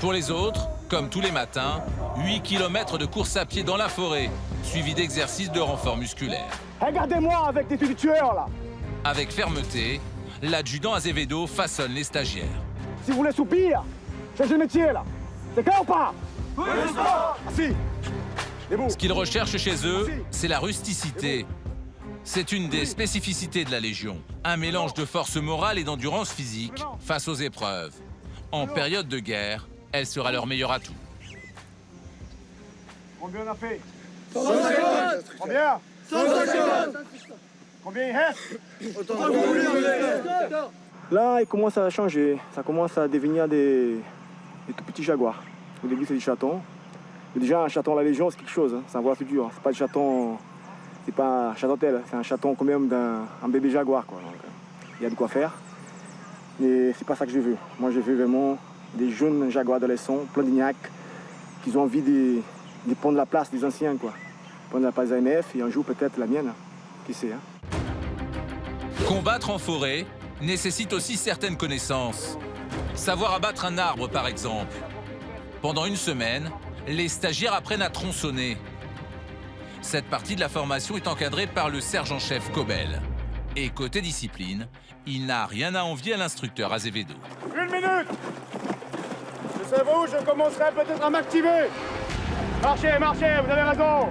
Pour les autres, comme tous les matins, 8 km de course à pied dans la forêt, suivi d'exercices de renfort musculaire. Regardez-moi avec des tueurs là. Avec fermeté, l'adjudant Azevedo façonne les stagiaires. Si vous voulez soupir, changez de métier là. C'est clair ou pas? Oui, si. Ce qu'ils recherchent chez eux, c'est la rusticité. C'est une des spécificités de la Légion. Un mélange de force morale et d'endurance physique face aux épreuves. En période de guerre, elle sera leur meilleur atout. Combien on a fait? 150. Combien? 150. Combien il reste? Autant que vous voulez. Là, il commence à changer. Ça commence à devenir des tout petits jaguars. Au début, c'est des chatons. Mais déjà, un chaton à la Légion, c'est quelque chose. Hein. C'est un voile dur. C'est pas des chatons. C'est pas un chaton tel. C'est un chaton quand même d'un bébé jaguar. Quoi. Donc, il y a de quoi faire. Mais c'est pas ça que je veux. Moi, je veux vraiment des jeunes jaguars adolescents, plein d'ignacs, qui ont envie de prendre la place des anciens, quoi. Prendre la place d'AMF et un jour peut-être la mienne, qui sait. Hein. Combattre en forêt nécessite aussi certaines connaissances. Savoir abattre un arbre, par exemple. Pendant une semaine, les stagiaires apprennent à tronçonner. Cette partie de la formation est encadrée par le sergent-chef Cobel. Et côté discipline, il n'a rien à envier à l'instructeur Azevedo. 1 minute! Je sais vous, je commencerai peut-être à m'activer. Marchez, marchez, vous avez raison.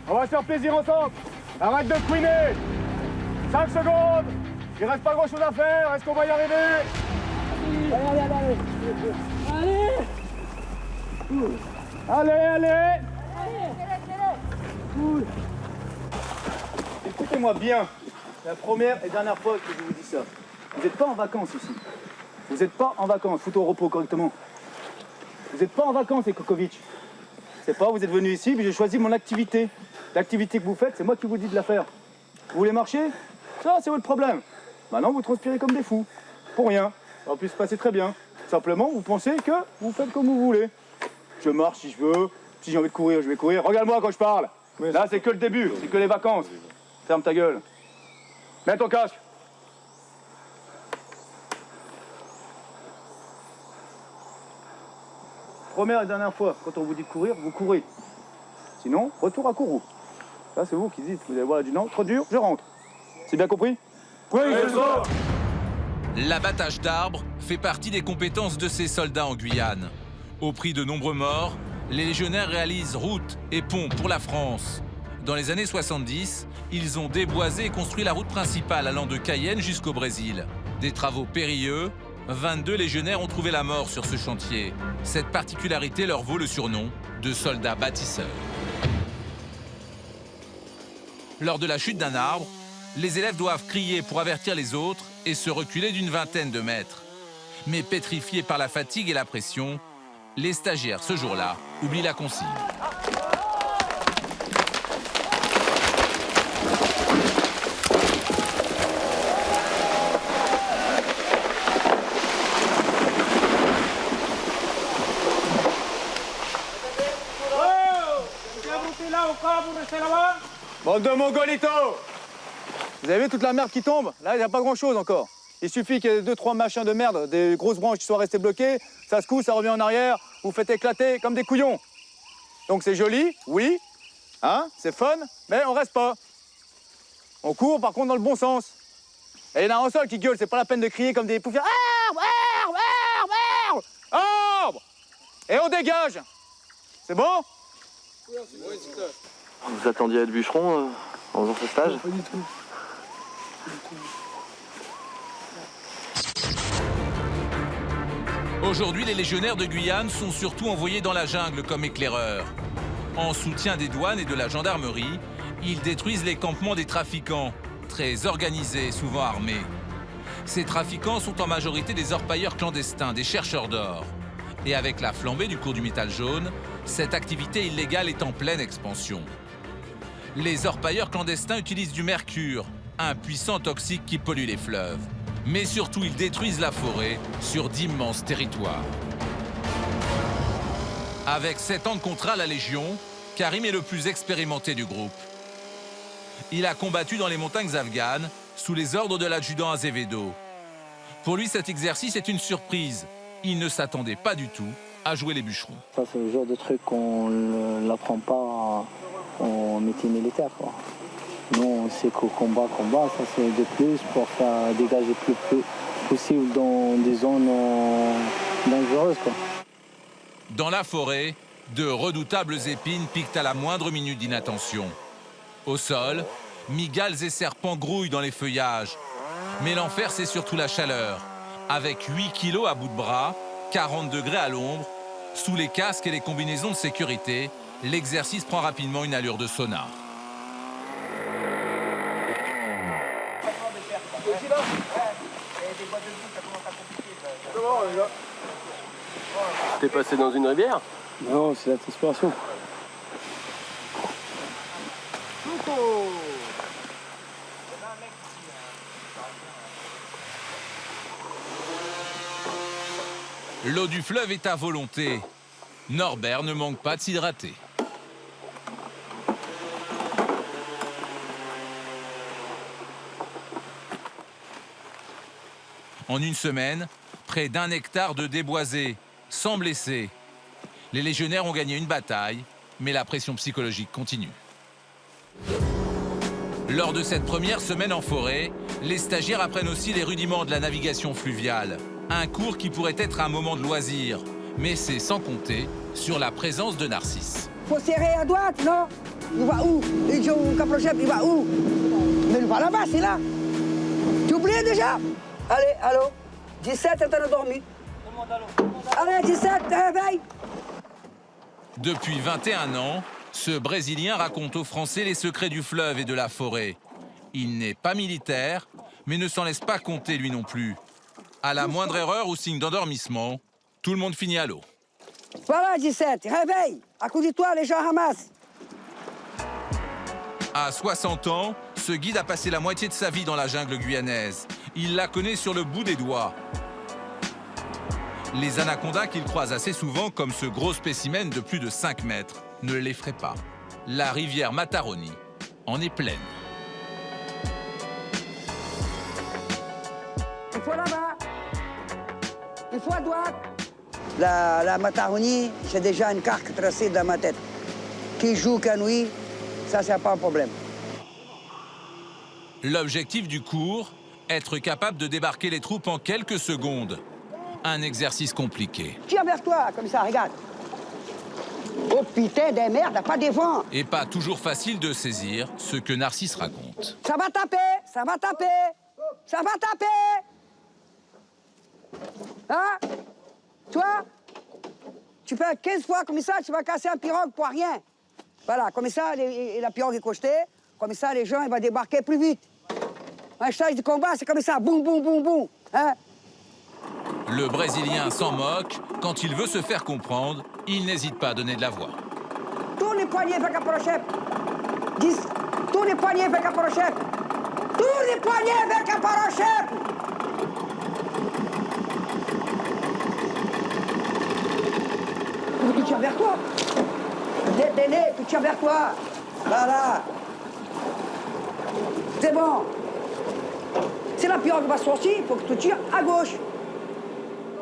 On va se faire plaisir ensemble. Arrête de couiner. 5 secondes. Il reste pas grand-chose à faire. Est-ce qu'on va y arriver? Allez, allez. Écoutez-moi bien. La première et dernière fois que je vous dis ça. Vous n'êtes pas en vacances ici. Vous n'êtes pas en vacances. Foutez au repos correctement. Vous n'êtes pas en vacances, Ekokovic. C'est pas, vous êtes venu ici, mais j'ai choisi mon activité. L'activité que vous faites, c'est moi qui vous dis de la faire. Vous voulez marcher? Ça, c'est votre problème. Maintenant, vous transpirez comme des fous. Pour rien. Ça va plus se passer très bien. Simplement, vous pensez que vous faites comme vous voulez. Je marche si je veux. Si j'ai envie de courir, je vais courir. Regarde-moi quand je parle. Là, c'est que le début. C'est que les vacances. Ferme ta gueule. Mets ton casque. Première et dernière fois, quand on vous dit de courir, vous courez. Sinon, retour à Kourou. Là, c'est vous qui dites, vous allez voir l'adjudant, trop dur, je rentre. C'est bien compris? Oui, c'est ça. L'abattage d'arbres fait partie des compétences de ces soldats en Guyane. Au prix de nombreux morts, les légionnaires réalisent routes et ponts pour la France. Dans les années 70, ils ont déboisé et construit la route principale allant de Cayenne jusqu'au Brésil. Des travaux périlleux, 22 légionnaires ont trouvé la mort sur ce chantier. Cette particularité leur vaut le surnom de soldats bâtisseurs. Lors de la chute d'un arbre, les élèves doivent crier pour avertir les autres et se reculer d'une vingtaine de mètres. Mais pétrifiés par la fatigue et la pression, les stagiaires, ce jour-là, oublient la consigne. Bande de mongolitos! Vous avez vu toute la merde qui tombe? Là, il n'y a pas grand-chose encore. Il suffit qu'il y ait 2-3 machins de merde, des grosses branches qui soient restées bloquées, ça se couche, ça revient en arrière, vous faites éclater comme des couillons. Donc c'est joli, oui, hein, c'est fun, mais on reste pas. On court par contre dans le bon sens. Et il y en a un seul qui gueule, c'est pas la peine de crier comme des poufias. Arbre, arbre, arbre, arbre, arbre! Et on dégage. C'est bon? Vous attendiez à être bûcheron en faisant ce stage? Pas du tout. Aujourd'hui, les légionnaires de Guyane sont surtout envoyés dans la jungle comme éclaireurs. En soutien des douanes et de la gendarmerie, ils détruisent les campements des trafiquants, très organisés, souvent armés. Ces trafiquants sont en majorité des orpailleurs clandestins, des chercheurs d'or. Et avec la flambée du cours du métal jaune, cette activité illégale est en pleine expansion. Les orpailleurs clandestins utilisent du mercure, un puissant toxique qui pollue les fleuves. Mais surtout, ils détruisent la forêt sur d'immenses territoires. Avec 7 ans de contrat à la Légion, Karim est le plus expérimenté du groupe. Il a combattu dans les montagnes afghanes sous les ordres de l'adjudant Azevedo. Pour lui, cet exercice est une surprise. Ils ne s'attendaient pas du tout à jouer les bûcherons. Ça, c'est le genre de truc qu'on ne l'apprend pas en métier militaire, quoi. Nous, on sait qu'au combat, ça c'est de plus pour faire dégager le plus possible dans des zones dangereuses, quoi. Dans la forêt, de redoutables épines piquent à la moindre minute d'inattention. Au sol, migales et serpents grouillent dans les feuillages. Mais l'enfer, c'est surtout la chaleur. Avec 8 kilos à bout de bras, 40 degrés à l'ombre, sous les casques et les combinaisons de sécurité, l'exercice prend rapidement une allure de sauna. T'es passé dans une rivière? Non, c'est la transpiration. L'eau du fleuve est à volonté. Norbert ne manque pas de s'hydrater. En une semaine, près d'1 hectare de déboisés, sans blessés. Les légionnaires ont gagné une bataille, mais la pression psychologique continue. Lors de cette première semaine en forêt, les stagiaires apprennent aussi les rudiments de la navigation fluviale. Un cours qui pourrait être un moment de loisir, mais c'est sans compter sur la présence de Narcisse. Faut serrer à droite, non? Il va où? Il joue Caprochep, il va où? Mais il va là-bas, c'est là. Tu oublies déjà? Allez, allô? 17, t'as dormi. Allez, 17, réveille. Depuis 21 ans, ce Brésilien raconte aux Français les secrets du fleuve et de la forêt. Il n'est pas militaire, mais ne s'en laisse pas compter lui non plus. À la moindre erreur ou signe d'endormissement, tout le monde finit à l'eau. Voilà, 17, réveille. Accroupis-toi, les gens ramassent. À 60 ans, ce guide a passé la moitié de sa vie dans la jungle guyanaise. Il la connaît sur le bout des doigts. Les anacondas qu'il croise assez souvent, comme ce gros spécimen de plus de 5 mètres, ne l'effraient pas. La rivière Mataroni en est pleine. Il faut là-bas. Il faut à droite. La Mataroni, j'ai déjà une carte tracée dans ma tête. Qui joue canoë, ça, c'est pas un problème. L'objectif du cours, être capable de débarquer les troupes en quelques secondes. Un exercice compliqué. Tiens vers toi, comme ça, regarde. Oh putain de merde, pas des vents. Et pas toujours facile de saisir ce que Narcisse raconte. Ça va taper, ça va taper, ça va taper. Hein? Toi, tu fais 15 fois comme ça, tu vas casser un pirogue pour rien. Voilà, comme ça, la pirogue est cochetée. Comme ça, les gens, ils vont débarquer plus vite. Un stage de combat, c'est comme ça, boum, boum, boum, boum. Hein? Le Brésilien s'en moque. Quand il veut se faire comprendre, il n'hésite pas à donner de la voix. Tourne les poignets vers Caprochep. Tourne les poignets vers Caprochep. Tourne les poignets vers Caprochep. Tu tiens vers toi. Dédé, tu tiens vers toi. Voilà. C'est bon. Si la pirogue va sortir, il faut que tu tires à gauche.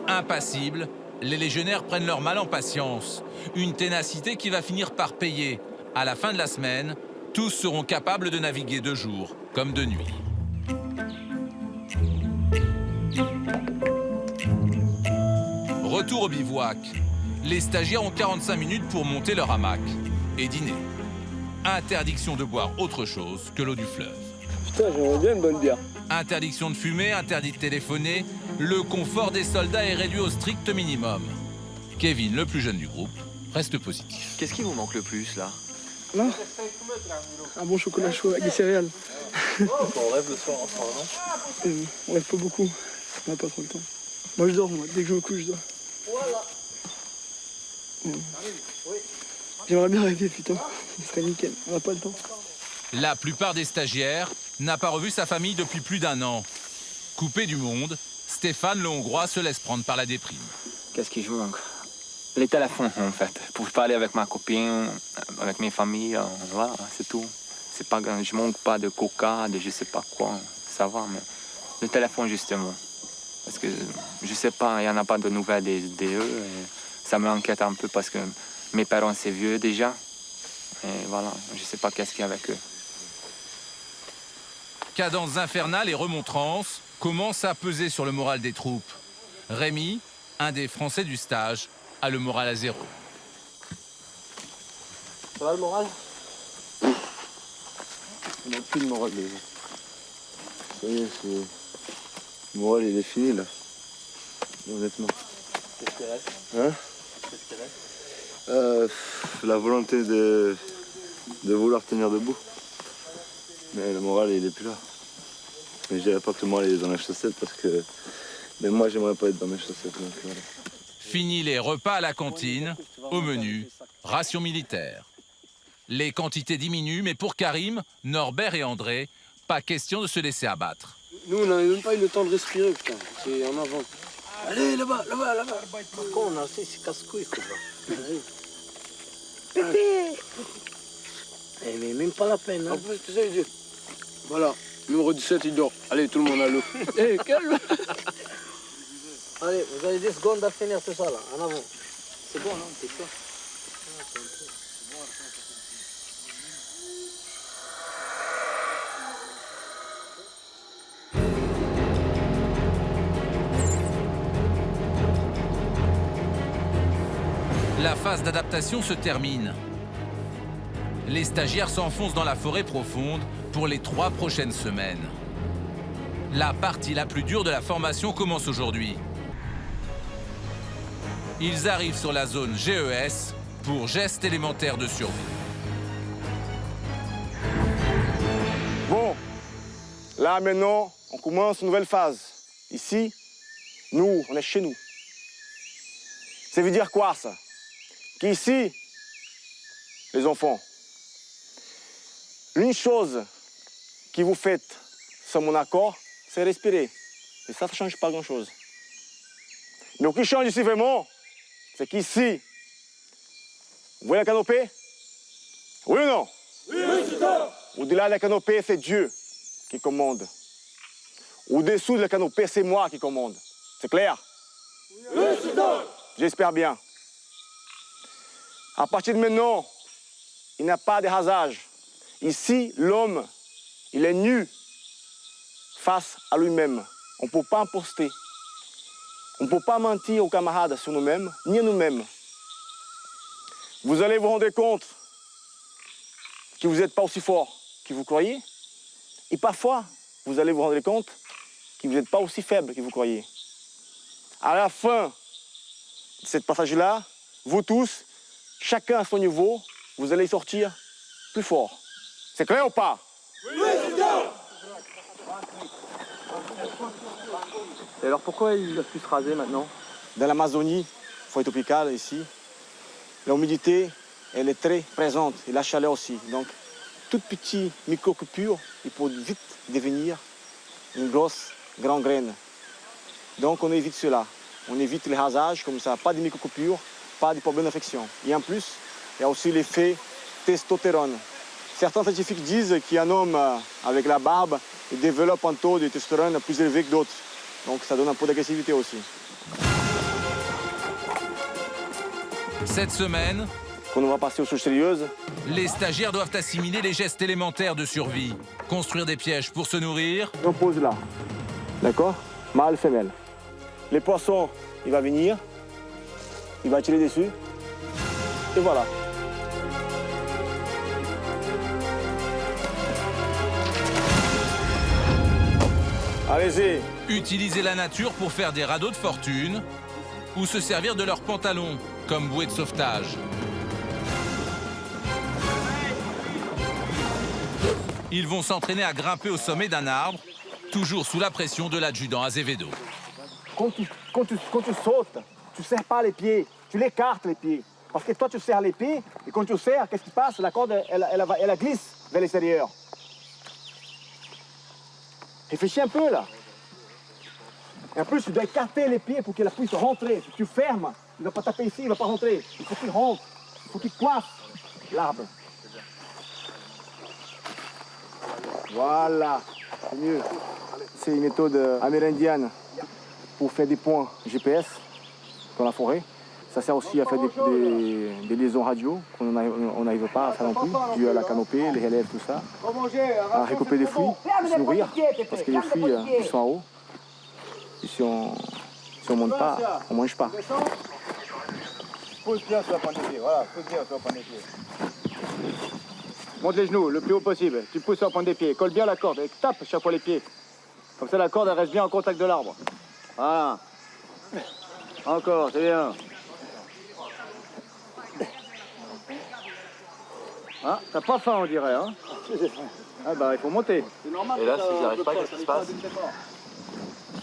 Impassibles, les légionnaires prennent leur mal en patience. Une ténacité qui va finir par payer. À la fin de la semaine, tous seront capables de naviguer de jour comme de nuit. Retour au bivouac. Les stagiaires ont 45 minutes pour monter leur hamac et dîner. Interdiction de boire autre chose que l'eau du fleuve. Putain, j'aimerais bien une bonne bière. Interdiction de fumer, interdit de téléphoner. Le confort des soldats est réduit au strict minimum. Kevin, le plus jeune du groupe, reste positif. Qu'est-ce qui vous manque le plus là? Là, un bon chocolat chaud avec des céréales. On rêve le soir ensemble, non? On rêve pas beaucoup, on n'a pas trop le temps. Moi je dors, moi. Dès que je me couche, je dors. J'aimerais bien rêver, putain. Ce serait nickel, on n'a pas le temps. La plupart des stagiaires n'a pas revu sa famille depuis plus d'1 an. Coupé du monde, Stéphane le Hongrois se laisse prendre par la déprime. Qu'est-ce qui je manque? Les téléphones, en fait. Pour parler avec ma copine, avec mes familles, voilà, c'est tout. C'est pas, je manque pas de coca, de je sais pas quoi, ça va, mais le téléphone, justement. Parce que je sais pas, il n'y en a pas de nouvelles d'eux. Et ça m'inquiète un peu parce que mes parents, c'est vieux déjà. Et voilà, je sais pas qu'est-ce qu'il y a avec eux. Cadence infernale et remontrance commencent à peser sur le moral des troupes. Rémi, un des Français du stage, a le moral à zéro. Ça va le moral? On n'a plus de moral déjà. Ça y est, le moral il est fini là. Honnêtement. Qu'est-ce qui reste? Hein? Qu'est-ce qui reste? La volonté de vouloir tenir debout. Mais le moral il est plus là. Mais je dirais pas que le moral il est dans les chaussettes parce que même moi j'aimerais pas être dans mes chaussettes. Donc, voilà. Fini les repas à la cantine, au menu, ration militaire. Les quantités diminuent, mais pour Karim, Norbert et André, pas question de se laisser abattre. Nous, on n'avait même pas eu le temps de respirer, putain. C'est en avant. Allez, là-bas, là-bas, là-bas. Par contre, on a assez, c'est casse-couille, quoi. Eh, mais même pas la peine, hein. En plus, tu sais, il dit... Voilà, numéro 17, il dort. Allez, tout le monde à l'eau. Eh, calme. Allez, vous avez 10 secondes à finir tout ça, là, en avant. C'est bon, non? T'es sûr? La phase d'adaptation se termine. Les stagiaires s'enfoncent dans la forêt profonde pour les 3 prochaines semaines. La partie la plus dure de la formation commence aujourd'hui. Ils arrivent sur la zone GES pour geste élémentaire de survie. Bon, là maintenant, on commence une nouvelle phase. Ici, nous, on est chez nous. Ça veut dire quoi ça? Qu'ici, les enfants, une chose que vous faites sans mon accord, c'est respirer. Et ça ne change pas grand-chose. Mais ce qui change ici vraiment, c'est qu'ici, vous voyez la canopée? Oui ou non? Oui, au-delà de la canopée, c'est Dieu qui commande. Au-dessous de la canopée, c'est moi qui commande. C'est clair? Oui, j'espère bien. À partir de maintenant, il n'y a pas de hasard. Ici, l'homme, il est nu face à lui-même. On ne peut pas imposter. On ne peut pas mentir aux camarades sur nous-mêmes, ni à nous-mêmes. Vous allez vous rendre compte que vous n'êtes pas aussi fort que vous croyez. Et parfois, vous allez vous rendre compte que vous n'êtes pas aussi faible que vous croyez. À la fin de cette passage-là, vous tous, chacun à son niveau, vous allez sortir plus fort. C'est clair ou pas? Oui, Et alors pourquoi ils doivent plus se raser maintenant? Dans l'Amazonie, forêt tropicale ici, l'humidité, elle est très présente et la chaleur aussi. Donc, toute petite micro-coupure, il peut vite devenir une grosse, grande graine. Donc, on évite cela. On évite les rasages comme ça, pas de micro-coupures, pas de problème d'infection. Et en plus, il y a aussi l'effet testostérone. Certains scientifiques disent qu'un homme avec la barbe il développe un taux de testostérone plus élevé que d'autres. Donc ça donne un peu d'agressivité aussi. Cette semaine, quand on va passer aux choses sérieuses, les stagiaires doivent assimiler les gestes élémentaires de survie. Construire des pièges pour se nourrir. on pose là. D'accord? Mâle, femelle. Les poissons, il va venir, il va tirer dessus. Et voilà. Allez-y. Utiliser la nature pour faire des radeaux de fortune ou se servir de leurs pantalons comme bouée de sauvetage. Ils vont s'entraîner à grimper au sommet d'un arbre, toujours sous la pression de l'adjudant Azevedo. Quand tu sautes, tu ne serres pas les pieds, tu l'écartes les pieds. Parce que toi, tu serres les pieds, et quand tu serres, qu'est-ce qui se passe? La corde, elle glisse vers l'extérieur. Réfléchis un peu, là. Et en plus, tu dois écarter les pieds pour qu'elle puisse rentrer. Si tu fermes, il ne va pas taper ici, il ne va pas rentrer. Il faut qu'il rentre, il faut qu'il coiffe l'arbre. Voilà, c'est mieux. C'est une méthode amérindienne. pour faire des points GPS dans la forêt. Ça sert aussi à faire des liaisons radio qu'on n'arrive pas à faire non plus, dû à la canopée, les relèves, tout ça. À récupérer des fruits, se nourrir, parce que les fruits, ils sont en haut. Et si on ne monte pas, on ne mange pas. Pousse bien sur la pointe des pieds, voilà, pousse bien sur la pointe des pieds. Monte les genoux le plus haut possible, tu pousses sur la pointe des pieds, colle bien la corde et tape chaque fois les pieds. Comme ça la corde elle reste bien en contact de l'arbre. Voilà. Encore, c'est bien. Hein, t'as pas faim on dirait, hein? Ah bah il faut monter. Et là, s'ils n'y arrivent pas, qu'est-ce qui se passe?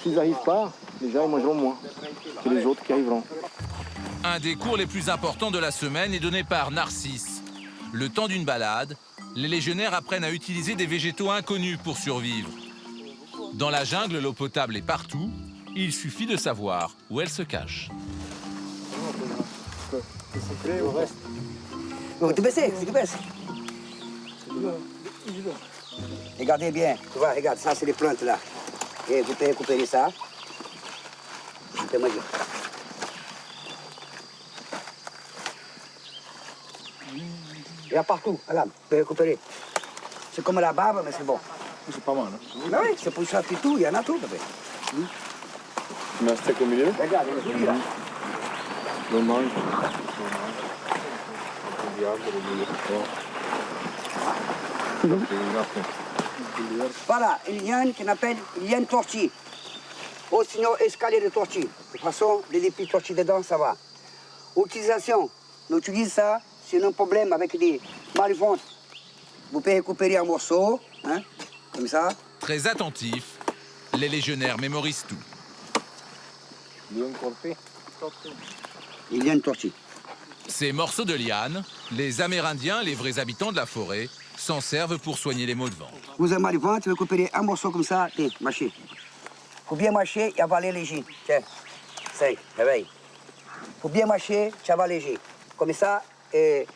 S'ils n'arrivent pas, déjà ils mangeront moins que les autres qui arriveront. Un des cours les plus importants de la semaine est donné par Narcisse. Le temps d'une balade, les légionnaires apprennent à utiliser des végétaux inconnus pour survivre. Dans la jungle, l'eau potable est partout. Il suffit de savoir où elle se cache. Vous te baissez, tu baisses. Regardez bien, tu vois, regarde, ça c'est les plantes là. Et vous pouvez récupérer ça. Je peux me dire. Il y a partout, regarde, vous pouvez récupérer. C'est comme la barbe, mais c'est bon. C'est pas mal. Hein? Mais oui, c'est pour ça que tout, il y en a tout. Mais c'est au milieu. Regarde, il y a tout là. On mange. Voilà, une liane qu'on appelle liane tortue. Ou sinon escalier de tortue. De toute façon, des petites tortues dedans, ça va. Utilisation, on utilise ça, c'est un problème avec des mal-ventres. Vous pouvez récupérer un morceau, hein, comme ça. Très attentifs, les légionnaires mémorisent tout. Il y a une tortue. Ces morceaux de liane, les Amérindiens, les vrais habitants de la forêt, s'en servent pour soigner les maux de ventre. Vous avez mal-ventre, vous récupérez un morceau comme ça, et mâchez. Faut bien mâcher et avaler léger. Tiens, 5, réveille. Faut bien mâcher, tu avales léger. Comme ça, et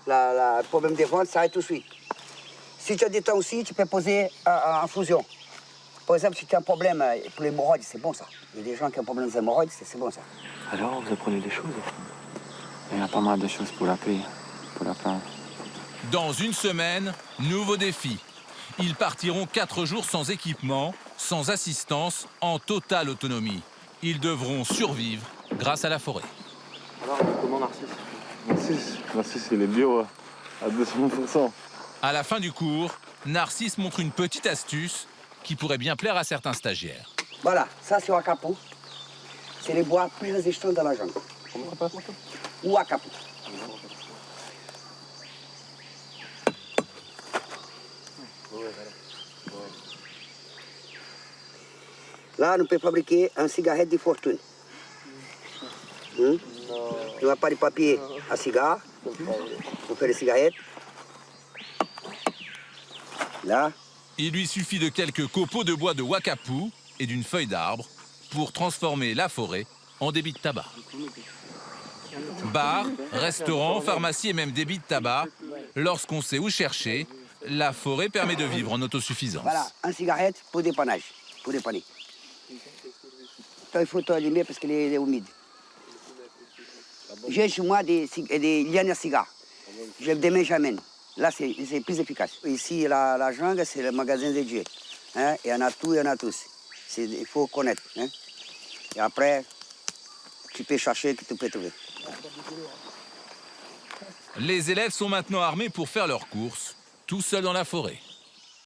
le problème des ventres s'arrête tout de suite. Si tu as des temps aussi, tu peux poser en infusion. Par exemple, si tu as un problème pour les hémorroïdes, c'est bon ça. Il y a des gens qui ont un problème des hémorroïdes, c'est bon ça. Alors, vous apprenez des choses? Il y a pas mal de choses pour apprendre. Dans une semaine, nouveau défi. Ils partiront 4 jours sans équipement, sans assistance, en totale autonomie. Ils devront survivre grâce à la forêt. Alors, comment Narcisse? Narcisse, il est bio à 200%. À la fin du cours, Narcisse montre une petite astuce qui pourrait bien plaire à certains stagiaires. Voilà, ça c'est Wakapu. C'est les bois plus résistants dans la jungle. Wakapu. Là, on peut fabriquer un cigarette de fortune. Il n'y a pas de papier à cigare pour faire des cigarettes. Là. Il lui suffit de quelques copeaux de bois de Wakapu et d'une feuille d'arbre pour transformer la forêt en débit de tabac. Bar, restaurant, pharmacie et même débit de tabac, lorsqu'on sait où chercher, la forêt permet de vivre en autosuffisance. Voilà, une cigarette pour dépannage, pour dépanner. Il faut allumer parce qu'elle est humide. J'ai chez moi des lianes à cigares. Je les démets jamais. Là, c'est plus efficace. Ici, la jungle, c'est le magasin de Dieu. Hein? Il y en a tout, il y en a tous. Il faut connaître. Hein? Et après, tu peux chercher, que tu peux trouver. Les élèves sont maintenant armés pour faire leurs courses, tout seuls dans la forêt.